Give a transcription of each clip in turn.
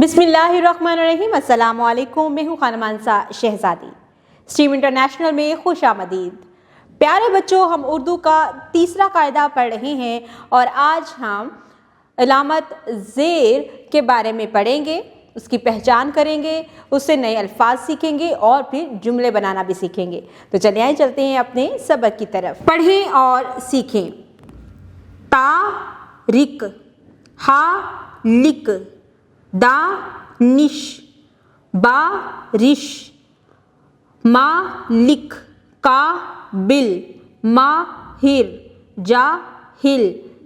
बिस्मिल्लाहिर्रहमानिर्रहीम। अस्सलाम वालेकुम। मैं हूँ खानमानसा शहजादी। स्ट्रीम इंटरनेशनल में खुश आमदीद। प्यारे बच्चों, हम उर्दू का तीसरा कायदा पढ़ रहे हैं और आज हम अलामत ज़ेर के बारे में पढ़ेंगे, उसकी पहचान करेंगे, उससे नए अल्फाज सीखेंगे और फिर जुमले बनाना भी सीखेंगे। तो चलिए आइए चलते हैं अपने सबक की तरफ। पढ़ें और सीखें। तारिक, हा लिक, दानिश, बारिश, मालिक, काबिल, माहिर, जाहिल,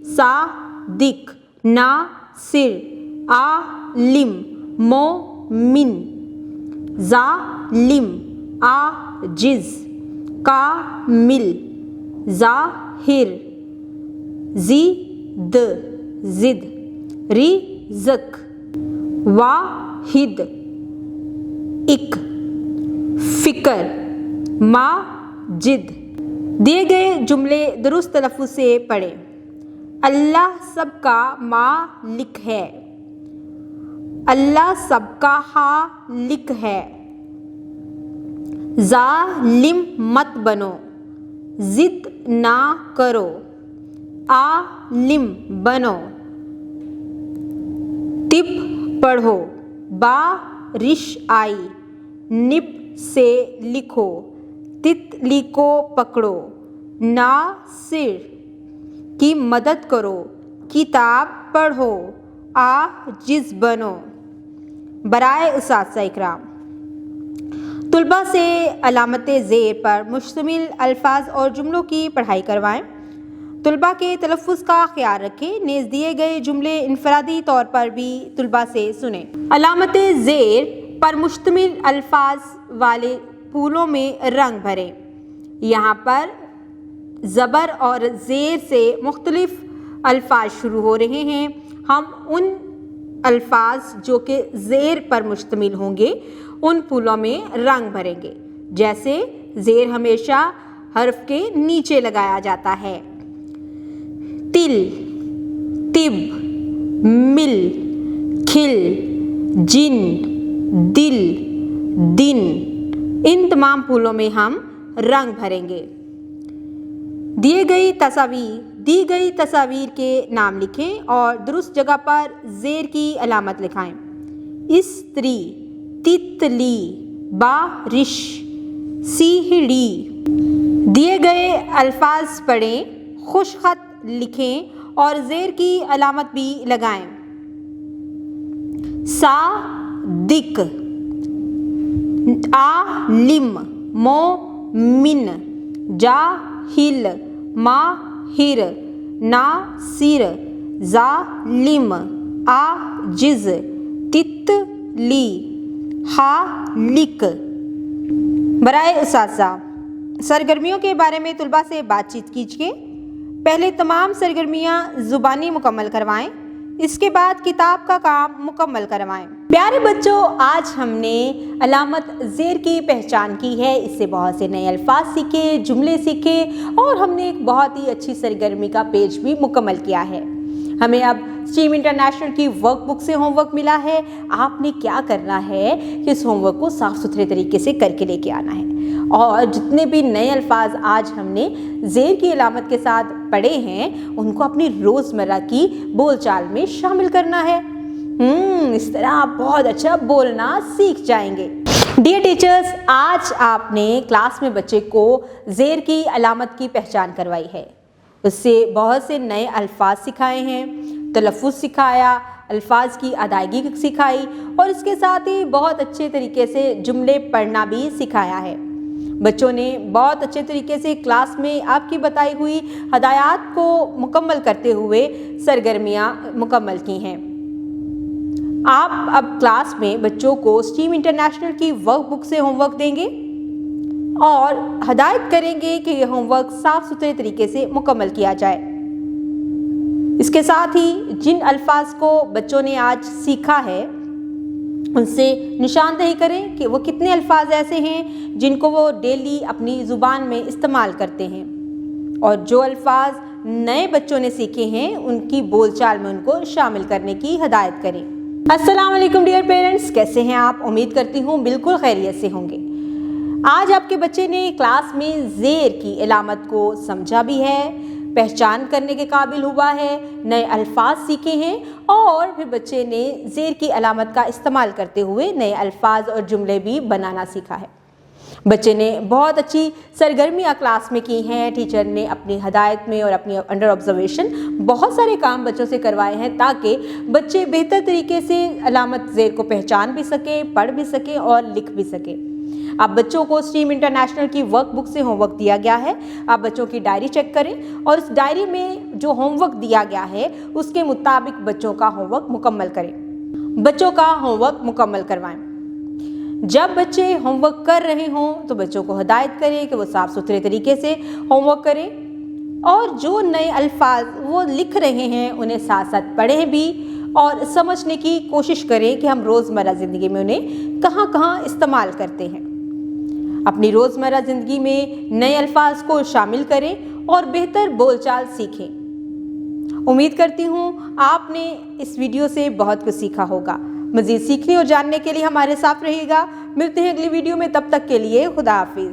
सादिक, नासिर, आलिम, मोमिन, जालिम, आजिज, कामिल, जाहिर, जिद, जिद, रिज़्क़, वाहिद, इक, फ़िक्र, माजिद। दिए गए जुमले दुरुस्त तलफ़्फ़ुज़ से पढ़ें। अल्लाह सबका मालिक है। अल्लाह सबका हालिक है। ज़ालिम मत बनो, ज़िद ना करो, आलिम बनो। तिब पढ़ो, बारिश आई, निब से लिखो, तितली को पकड़ो, नासिर की मदद करो, किताब पढ़ो, आजिज़ बनो। बराए उस्ताद इकराम, तुलबा से अलामत ज़ेर पर मुश्तमिल अल्फाज और जुमलों की पढ़ाई करवाएं। तुलबा के तलफ़्फ़ुज़ का ख्याल रखें। नेज़ दिए गए जुमले इनफरादी तौर पर भी तुलबा से सुने। अलामत ज़ेर पर मुश्तमिल अल्फाज वाले फूलों में रंग भरें। यहाँ पर ज़बर और ज़ेर से मुख्तलिफ अल्फाज शुरू हो रहे हैं। हम उन अल्फाज जो कि ज़ेर पर मुश्तमिल होंगे उन फूलों में रंग भरेंगे। जैसे ज़ेर हमेशा हर्फ के नीचे लगाया जाता है। तिल, तिब, मिल, खिल, जिन, दिल, दिन, इन तमाम फूलों में हम रंग भरेंगे। दी गई तस्वीर के नाम लिखें और दुरुस्त जगह पर ज़ेर की अलामत लिखाएं। स्त्री, तितली, बारिश, सीढ़ी। दिए गए अल्फाज पढ़ें, खुशखत लिखें और ज़ेर की अलामत भी लगाएं। सादिक, आलिम, मोमिन, जाहिल, माहिर, नासिर, जालिम, आजिज़, तितली, हालिक। बराए उसासा, सरगर्मियों के बारे में तुलबा से बातचीत कीजिए। पहले तमाम सरगर्मियाँ ज़ुबानी मुकम्मल करवाएं, इसके बाद किताब का काम मुकम्मल करवाएं। प्यारे बच्चों, आज हमने अलामत ज़ेर की पहचान की है। इससे बहुत से नए अल्फाज सीखे, जुमले सीखे और हमने एक बहुत ही अच्छी सरगर्मी का पेज भी मुकम्मल किया है। हमें अब स्ट्रीम इंटरनेशनल की वर्कबुक से होमवर्क मिला है। आपने क्या करना है कि इस होमवर्क को साफ़ सुथरे तरीके से करके लेके आना है और जितने भी नए अल्फाज आज हमने ज़ेर की अलामत के साथ पढ़े हैं उनको अपनी रोज़मर्रा की बोलचाल में शामिल करना है। इस तरह आप बहुत अच्छा बोलना सीख जाएंगे। डियर टीचर्स, आज आपने क्लास में बच्चे को ज़ेर की अलामत की पहचान करवाई है। उससे बहुत से नए अल्फाज सिखाए हैं, तलफ़्फ़ुज़ सिखाया, अल्फाज की अदायगी सिखाई और इसके साथ ही बहुत अच्छे तरीके से जुमले पढ़ना भी सिखाया है। बच्चों ने बहुत अच्छे तरीके से क्लास में आपकी बताई हुई हदायत को मुकम्मल करते हुए सरगर्मियाँ मुकम्मल की हैं। आप अब क्लास में बच्चों को स्ट्रीम इंटरनेशनल की वर्कबुक से होमवर्क देंगे और हदायत करेंगे कि यह होमवर्क साफ़ सुथरे तरीके से मुकम्मल किया जाए। इसके साथ ही जिन अल्फाज को बच्चों ने आज सीखा है उनसे निशानदेही करें कि वो कितने अल्फाज ऐसे हैं जिनको वो डेली अपनी ज़ुबान में इस्तेमाल करते हैं और जो अल्फाज नए बच्चों ने सीखे हैं उनकी बोलचाल में उनको शामिल करने की हदायत करें। अस्सलाम वालेकुम डियर पेरेंट्स, कैसे हैं आप? उम्मीद करती हूँ बिल्कुल खैरियत से होंगे। आज आपके बच्चे ने क्लास में ज़ेर की इलामत को समझा भी है, पहचान करने के काबिल हुआ है, नए अल्फाज सीखे हैं और फिर बच्चे ने ज़ेर की अलामत का इस्तेमाल करते हुए नए अल्फाज और जुमले भी बनाना सीखा है। बच्चे ने बहुत अच्छी सरगर्मियाँ क्लास में की हैं। टीचर ने अपनी हदायत में और अपनी अंडर ऑब्जर्वेशन बहुत सारे काम बच्चों से करवाए हैं ताकि बच्चे बेहतर तरीके से अलामत ज़ेर को पहचान भी सकें, पढ़ भी सकें और लिख भी सकें। अब बच्चों को स्ट्रीम इंटरनेशनल की वर्कबुक से होमवर्क दिया गया है। आप बच्चों की डायरी चेक करें और उस डायरी में जो होमवर्क दिया गया है उसके मुताबिक बच्चों का होमवर्क मुकम्मल करें। बच्चों का होमवर्क मुकम्मल करवाएं। जब बच्चे होमवर्क कर रहे हों तो बच्चों को हदायत करें कि वो साफ़ सुथरे तरीके से होमवर्क करें और जो नए अल्फाज वो लिख रहे हैं उन्हें साथ साथ पढ़ें भी और समझने की कोशिश करें कि हम रोज़मर्रा ज़िंदगी में उन्हें कहाँ कहाँ इस्तेमाल करते हैं। अपनी रोज़मर्रा ज़िंदगी में नए अल्फाज को शामिल करें और बेहतर बोलचाल सीखें। उम्मीद करती हूँ आपने इस वीडियो से बहुत कुछ सीखा होगा। मज़ीद सीखने और जानने के लिए हमारे साथ रहिएगा। मिलते हैं अगली वीडियो में, तब तक के लिए खुदा हाफिज़।